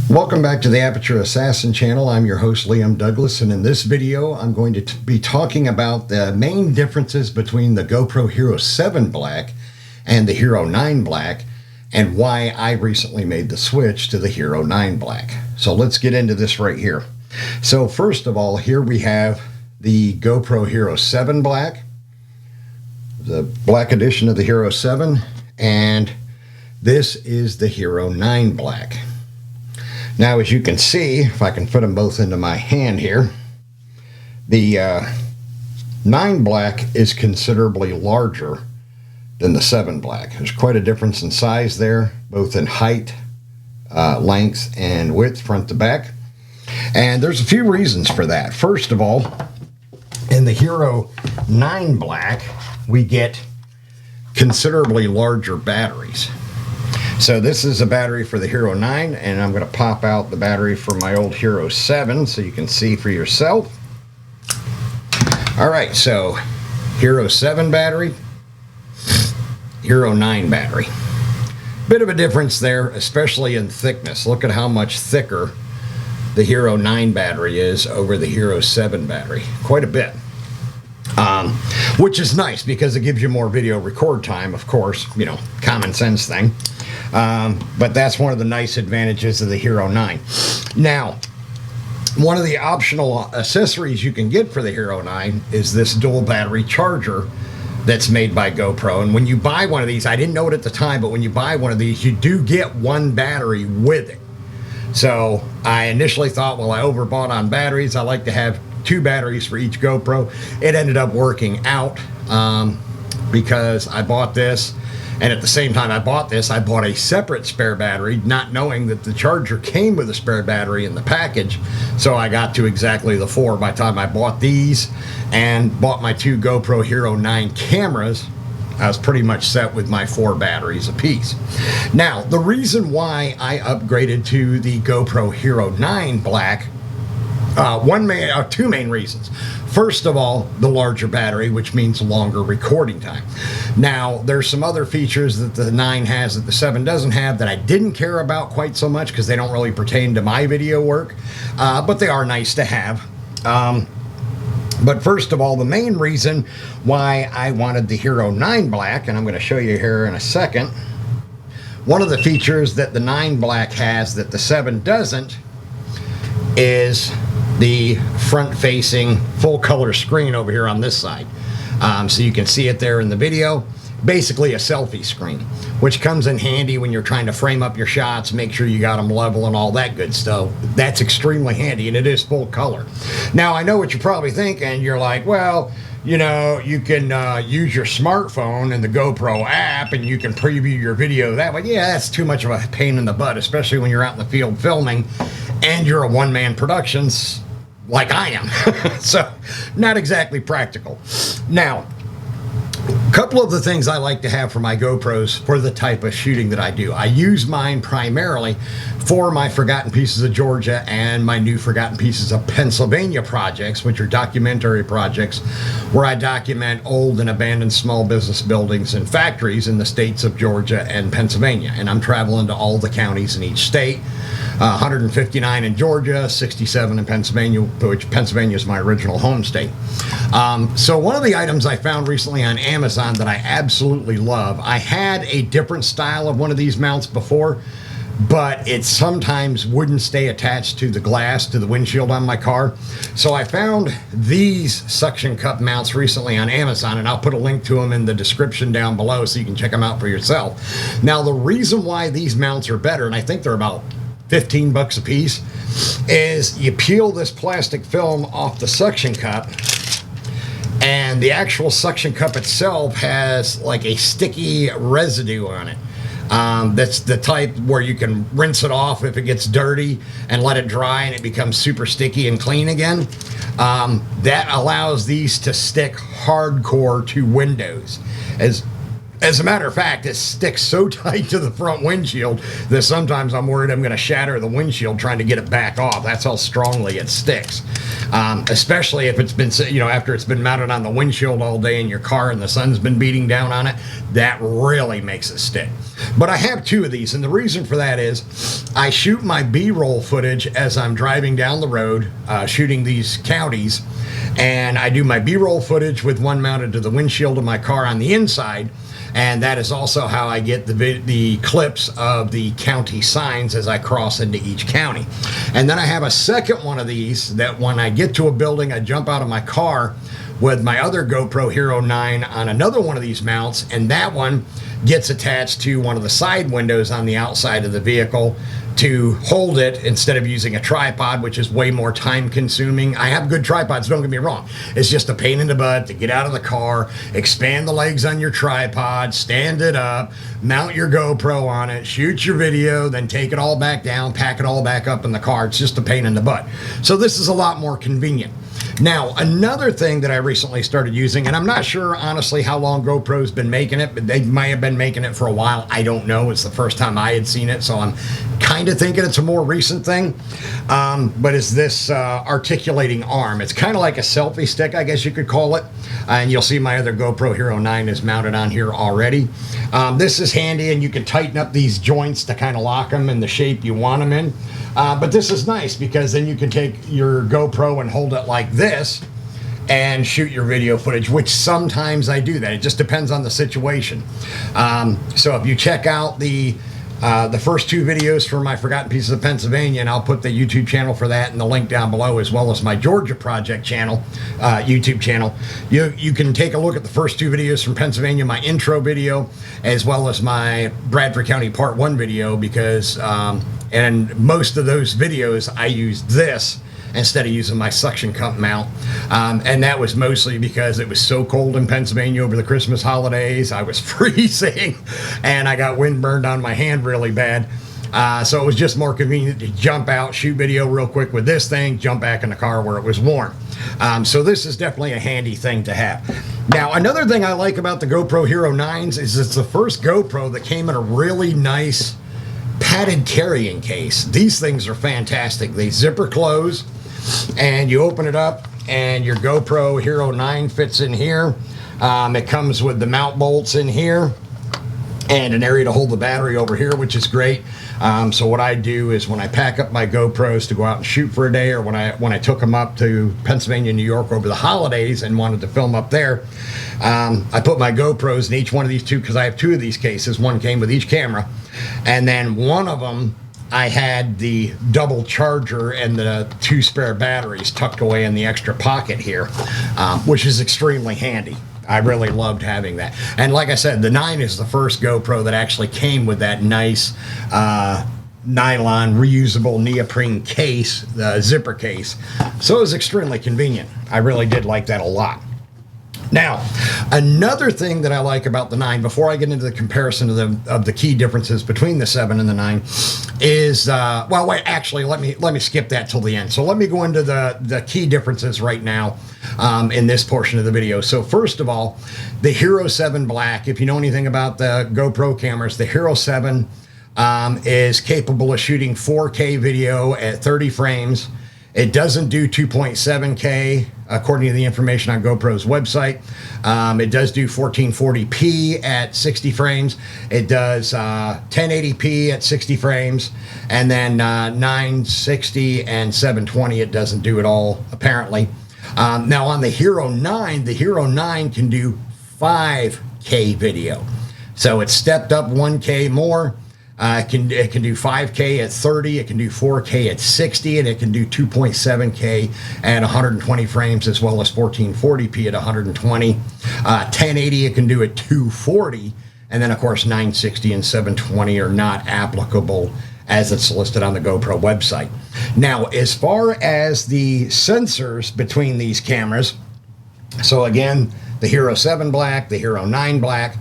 Welcome back to the Aperture Assassin channel. I'm your host Liam Douglas, and in this video I'm going to be talking about the main differences between the GoPro Hero 7 Black and the Hero 9 Black, and why I recently made the switch to the Hero 9 Black. So let's get into this right here. So first of all, here we have the GoPro Hero 7 Black, the black edition of the Hero 7, and this is the Hero 9 Black. Now, as you can see, if I can fit them both into my hand here, the 9 Black is considerably larger than the 7 Black. There's quite a difference in size there, both in height, length, and width, front to back. And there's a few reasons for that. First of all, in the Hero 9 Black, we get considerably larger batteries. So this is a battery for the Hero 9, and I'm going to pop out the battery for my old Hero 7 so you can see for yourself. Alright, so Hero 7 battery, Hero 9 battery. Bit of a difference there, especially in thickness. Look at how much thicker the Hero 9 battery is over the Hero 7 battery. Quite a bit. Which is nice because it gives you more video record time, of course, you know, common sense thing. But that's one of the nice advantages of the Hero 9. Now, one of the optional accessories you can get for the Hero 9 is this dual battery charger that's made by GoPro. And when you buy one of these, I didn't know it at the time, but when you buy one of these, you do get one battery with it. So I initially thought, well, I overbought on batteries. I like to have 2 batteries for each GoPro. It ended up working out because I bought this, and at the same time I bought this, I bought a separate spare battery, not knowing that the charger came with a spare battery in the package. So I got to exactly the 4 by the time I bought these and bought my 2 GoPro Hero 9 cameras. I was pretty much set with my 4 batteries apiece. Now, the reason why I upgraded to the GoPro Hero 9 Black, two main reasons. First of all, the larger battery, which means longer recording time. Now, there's some other features that the 9 has that the 7 doesn't have that I didn't care about quite so much because they don't really pertain to my video work, but they are nice to have. But first of all, the main reason why I wanted the Hero 9 Black, and I'm going to show you here in a second, one of the features that the 9 Black has that the 7 doesn't is the front-facing full-color screen over here on this side. So you can see it there in the video. Basically a selfie screen, which comes in handy when you're trying to frame up your shots, make sure you got them level and all that good stuff. That's extremely handy, and it is full color. Now, I know what you're probably thinking. You're like, well, you know, you can use your smartphone and the GoPro app, and you can preview your video that way. Yeah, that's too much of a pain in the butt, especially when you're out in the field filming, and you're a one-man production like I am. So, not exactly practical. Now, a couple of the things I like to have for my GoPros for the type of shooting that I do. I use mine primarily for my Forgotten Pieces of Georgia and my new Forgotten Pieces of Pennsylvania projects, which are documentary projects where I document old and abandoned small business buildings and factories in the states of Georgia and Pennsylvania. And I'm traveling to all the counties in each state. 159 in Georgia, 67 in Pennsylvania, which Pennsylvania is my original home state. So one of the items I found recently on Amazon that I absolutely love, I had a different style of one of these mounts before, but it sometimes wouldn't stay attached to the glass, to the windshield on my car. So I found these suction cup mounts recently on Amazon, and I'll put a link to them in the description down below so you can check them out for yourself. Now, the reason why these mounts are better, and I think they're about 15 bucks a piece, is you peel this plastic film off the suction cup, and the actual suction cup itself has like a sticky residue on it. That's the type where you can rinse it off if it gets dirty and let it dry and it becomes super sticky and clean again. That allows these to stick hardcore to windows. As a matter of fact, it sticks so tight to the front windshield that sometimes I'm worried I'm going to shatter the windshield trying to get it back off. That's how strongly it sticks. Especially if it's been, after it's been mounted on the windshield all day in your car and the sun's been beating down on it, that really makes it stick. But I have two of these, and the reason for that is I shoot my B-roll footage as I'm driving down the road, shooting these counties, and I do my B-roll footage with one mounted to the windshield of my car on the inside. And that is also how I get the clips of the county signs as I cross into each county. And then I have a second one of these that when I get to a building, I jump out of my car with my other GoPro Hero 9 on another one of these mounts, and that one gets attached to one of the side windows on the outside of the vehicle to hold it instead of using a tripod, which is way more time consuming. I have good tripods, don't get me wrong. It's just a pain in the butt to get out of the car, expand the legs on your tripod, stand it up, mount your GoPro on it, shoot your video, then take it all back down, pack it all back up in the car. It's just a pain in the butt. So this is a lot more convenient. Now, another thing that I recently started using, and I'm not sure, honestly, how long GoPro's been making it, but they might have been making it for a while. I don't know. It's the first time I had seen it, so I'm kind of thinking it's a more recent thing. But it's this articulating arm. It's kind of like a selfie stick, I guess you could call it. And you'll see my other GoPro Hero 9 is mounted on here already. This is handy, and you can tighten up these joints to kind of lock them in the shape you want them in. But this is nice because then you can take your GoPro and hold it like this and shoot your video footage, which sometimes I do that. It just depends on the situation. So if you check out the first two videos for my Forgotten Pieces of Pennsylvania, and I'll put the YouTube channel for that in the link down below, as well as my Georgia Project channel, YouTube channel. You can take a look at the first two videos from Pennsylvania, my intro video, as well as my Bradford County Part 1 video, because and most of those videos I used this instead of using my suction cup mount. And that was mostly because it was so cold in Pennsylvania over the Christmas holidays. I was freezing and I got windburned on my hand really bad. So it was just more convenient to jump out, shoot video real quick with this thing, jump back in the car where it was warm. So this is definitely a handy thing to have. Now, another thing I like about the GoPro Hero 9s is it's the first GoPro that came in a really nice padded carrying case. These things are fantastic. They zipper close, and you open it up and your GoPro Hero 9 fits in here. It comes with the mount bolts in here and an area to hold the battery over here, which is great. So what I do is when I pack up my GoPros to go out and shoot for a day, or when I took them up to Pennsylvania, New York over the holidays and wanted to film up there, I put my GoPros in each one of these two, because I have two of these cases. One came with each camera, and then one of them I had the double charger and the two spare batteries tucked away in the extra pocket here, which is extremely handy. I really loved having that. And like I said, the 9 is the first GoPro that actually came with that nice nylon reusable neoprene case, zipper case. So it was extremely convenient. I really did like that a lot. Now, another thing that I like about the 9, before I get into the comparison of the key differences between the 7 and the 9, is well, wait, actually, let me skip that till the end. So let me go into the key differences right now in this portion of the video. So first of all, the Hero 7 Black. If you know anything about the GoPro cameras, the Hero 7 is capable of shooting 4K video at 30 frames. It doesn't do 2.7K, according to the information on GoPro's website. It does do 1440p at 60 frames. It does 1080p at 60 frames. And then 960 and 720, it doesn't do at all, apparently. Now, on the Hero 9 can do 5K video. So it's stepped up 1K more. It can do 5K at 30, it can do 4K at 60, and it can do 2.7K at 120 frames, as well as 1440p at 120. 1080 it can do at 240, and then of course 960 and 720 are not applicable as it's listed on the GoPro website. Now, as far as the sensors between these cameras, so again, the Hero 7 Black, the Hero 9 Black,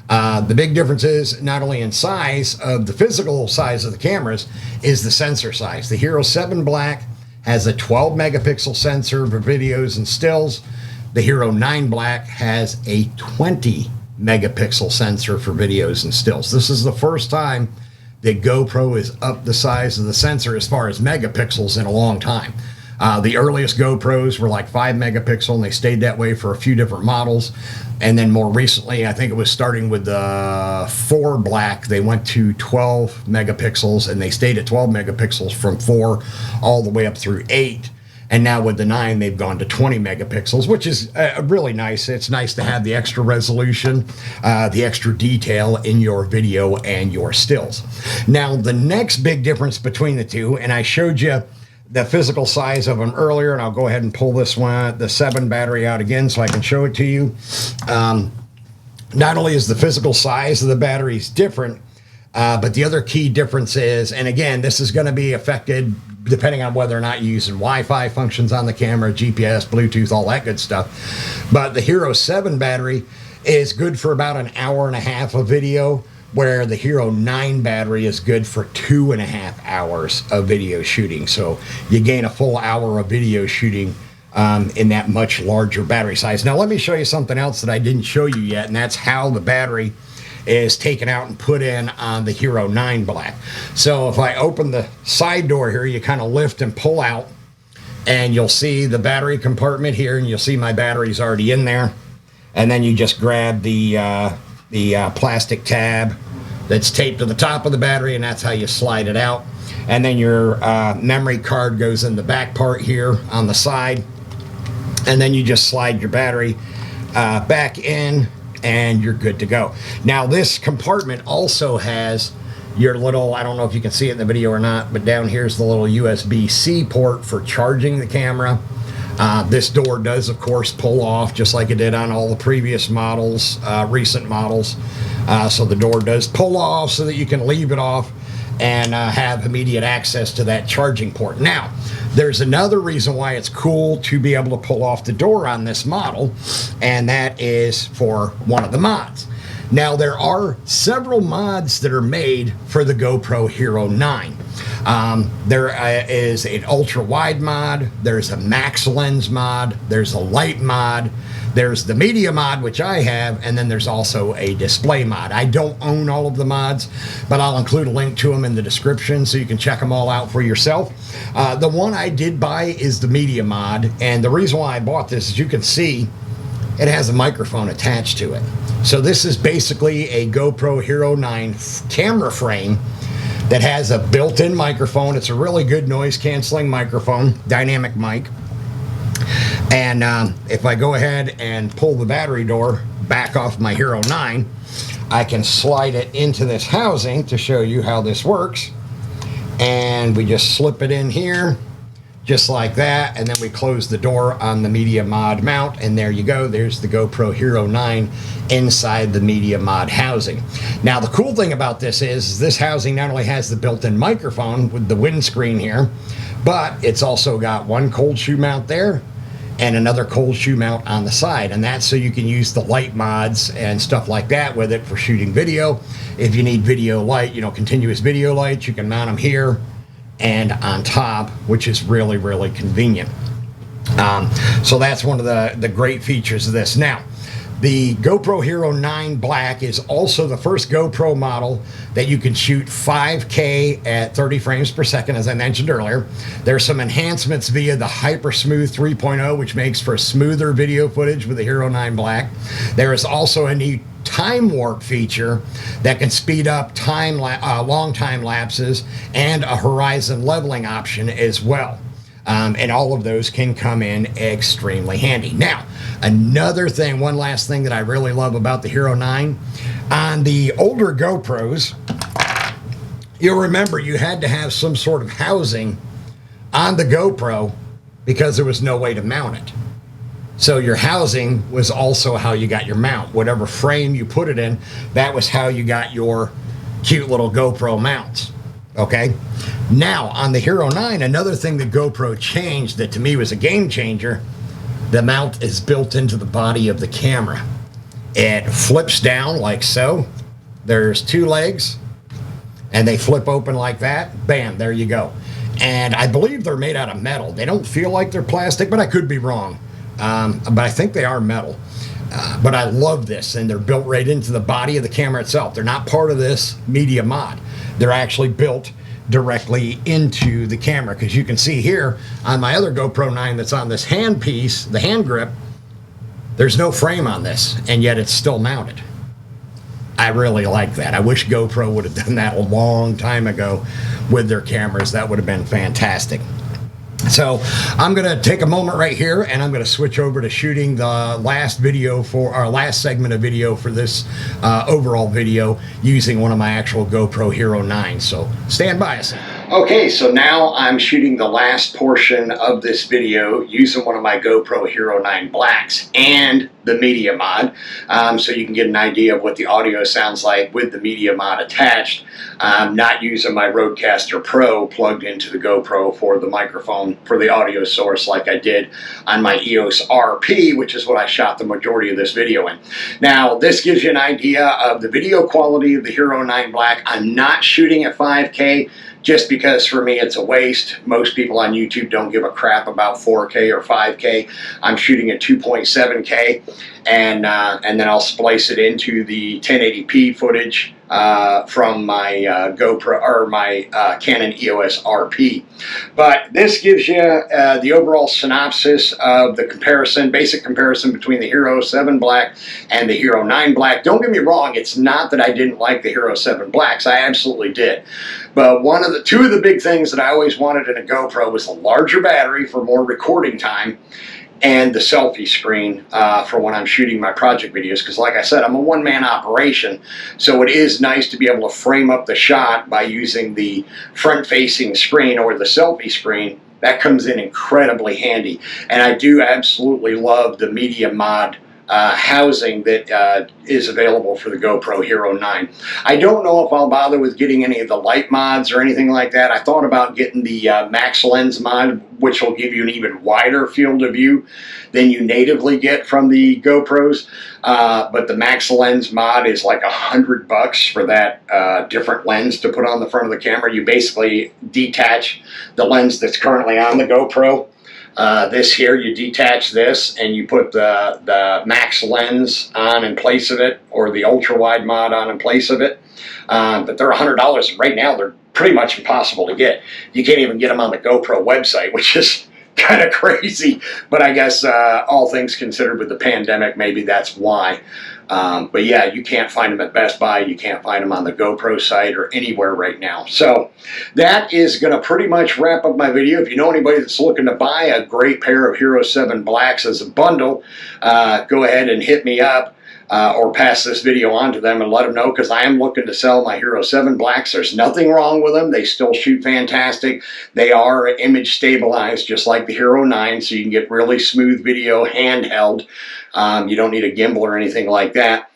the big difference is not only in size of the physical size of the cameras, is the sensor size. The Hero 7 Black has a 12 megapixel sensor for videos and stills. The Hero 9 Black has a 20 megapixel sensor for videos and stills. This is the first time that GoPro is up the size of the sensor as far as megapixels in a long time. The earliest GoPros were like 5 megapixel, and they stayed that way for a few different models. And then more recently, I think it was starting with the 4 Black, they went to 12 megapixels, and they stayed at 12 megapixels from 4 all the way up through 8. And now with the 9, they've gone to 20 megapixels, which is really nice. It's nice to have the extra resolution, the extra detail in your video and your stills. Now, the next big difference between the two, and I showed you the physical size of them earlier, and I'll go ahead and pull this one, the 7 battery out again so I can show it to you. Not only is the physical size of the batteries different, but the other key difference is, and again, this is going to be affected depending on whether or not you're using Wi-Fi functions on the camera, GPS, Bluetooth, all that good stuff. But the Hero 7 battery is good for about an hour and a half of video, where the Hero 9 battery is good for 2.5 hours of video shooting. So you gain a full hour of video shooting in that much larger battery size. Now let me show you something else that I didn't show you yet, and that's how the battery is taken out and put in on the Hero 9 Black. So if I open the side door here, you kind of lift and pull out, and you'll see the battery compartment here, and you'll see my battery's already in there. And then you just grab the plastic tab that's taped to the top of the battery, and that's how you slide it out. And then your memory card goes in the back part here on the side, and then you just slide your battery back in, and you're good to go. Now this compartment also has your little, I don't know if you can see it in the video or not, but down here's the little USB-C port for charging the camera. This door does, of course, pull off just like it did on all the previous models, recent models. So the door does pull off so that you can leave it off and have immediate access to that charging port. Now, there's another reason why it's cool to be able to pull off the door on this model, and that is for one of the mods. Now, there are several mods that are made for the GoPro Hero 9. There is an ultra-wide mod, there's a max lens mod, there's a light mod, there's the media mod, which I have, and then there's also a display mod. I don't own all of the mods, but I'll include a link to them in the description so you can check them all out for yourself. The one I did buy is the media mod, and the reason why I bought this is you can see it has a microphone attached to it. So this is basically a GoPro Hero 9 camera frame that has a built-in microphone. It's a really good noise-canceling microphone, dynamic mic. And if I go ahead and pull the battery door back off my Hero 9, I can slide it into this housing to show you how this works. And we just slip it in here, just like that, and then we close the door on the media mod mount, and there you go. There's the GoPro Hero 9 inside the media mod housing. Now, the cool thing about this is this housing not only has the built-in microphone with the windscreen here, but it's also got one cold shoe mount there and another cold shoe mount on the side, and that's so you can use the light mods and stuff like that with it for shooting video. If you need video light, you know, continuous video lights, you can mount them here and on top, which is really, really convenient. So that's one of the great features of this. Now, the GoPro Hero 9 Black is also the first GoPro model that you can shoot 5K at 30 frames per second, as I mentioned earlier. There's some enhancements via the HyperSmooth 3.0, which makes for smoother video footage with the Hero 9 Black. There is also a new time warp feature that can speed up long time lapses, and a horizon leveling option as well. And all of those can come in extremely handy. Now, another thing, one last thing that I really love about the Hero 9, on the older GoPros, you'll remember you had to have some sort of housing on the GoPro because there was no way to mount it. So your housing was also how you got your mount. Whatever frame you put it in, that was how you got your cute little GoPro mounts. Okay? Now, on the Hero 9, another thing that GoPro changed that to me was a game changer, the mount is built into the body of the camera. It flips down like so. There's 2 legs, and they flip open like that. Bam, there you go. And I believe they're made out of metal. They don't feel like they're plastic, but I could be wrong. But I think they are metal. But I love this, and they're built right into the body of the camera itself. They're not part of this media mod. They're actually built directly into the camera, because you can see here on my other GoPro 9 that's on this hand piece, the hand grip, there's no frame on this, and yet it's still mounted. I really like that. I wish GoPro would have done that a long time ago with their cameras. That would have been fantastic. So I'm going to take a moment right here, and I'm going to switch over to shooting the last video for our last segment of video for this overall video using one of my actual GoPro Hero 9. So stand by a second. Okay, so now I'm shooting the last portion of this video using one of my GoPro Hero 9 Blacks and the media mod, so you can get an idea of what the audio sounds like with the media mod attached. I'm not using my Rodecaster Pro plugged into the GoPro for the microphone for the audio source like I did on my EOS RP, which is what I shot the majority of this video in. Now, this gives you an idea of the video quality of the Hero 9 Black. I'm not shooting at 5K, just because for me it's a waste. Most people on YouTube don't give a crap about 4K or 5K. I'm shooting at 2.7K, and then I'll splice it into the 1080p footage from my GoPro or my Canon EOS RP. But this gives you the overall synopsis of the comparison, basic comparison between the Hero 7 Black and the Hero 9 Black. Don't get me wrong, it's not that I didn't like the Hero 7 Blacks. I absolutely did. But two of the big things that I always wanted in a GoPro was a larger battery for more recording time, and the selfie screen for when I'm shooting my project videos, because like I said, I'm a one-man operation, so it is nice to be able to frame up the shot by using the front-facing screen or the selfie screen. That comes in incredibly handy, and I do absolutely love the media mod housing that is available for the GoPro Hero 9. I don't know if I'll bother with getting any of the light mods or anything like that. I thought about getting the Max Lens mod, which will give you an even wider field of view than you natively get from the GoPros. But the Max Lens mod is like $100 for that different lens to put on the front of the camera. You basically detach the lens that's currently on the GoPro. This here, you detach this and you put the Max Lens on in place of it, or the ultra wide mod on in place of it. But they're $100 right now. They're pretty much impossible to get. You can't even get them on the GoPro website, which is kind of crazy. But I guess all things considered with the pandemic, maybe that's why. But yeah, you can't find them at Best Buy. You can't find them on the GoPro site or anywhere right now. So that is going to pretty much wrap up my video. If you know anybody that's looking to buy a great pair of Hero 7 Blacks as a bundle, go ahead and hit me up. Or pass this video on to them and let them know, because I am looking to sell my Hero 7 Blacks. There's nothing wrong with them. They still shoot fantastic. They are image stabilized just like the Hero 9, so you can get really smooth video handheld. You don't need a gimbal or anything like that.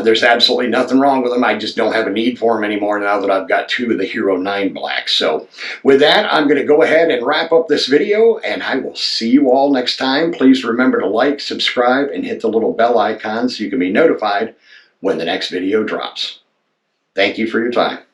There's absolutely nothing wrong with them. I just don't have a need for them anymore now that I've got two of the Hero 9 Blacks. So with that, I'm going to go ahead and wrap up this video, and I will see you all next time. Please remember to like, subscribe, and hit the little bell icon so you can be notified when the next video drops. Thank you for your time.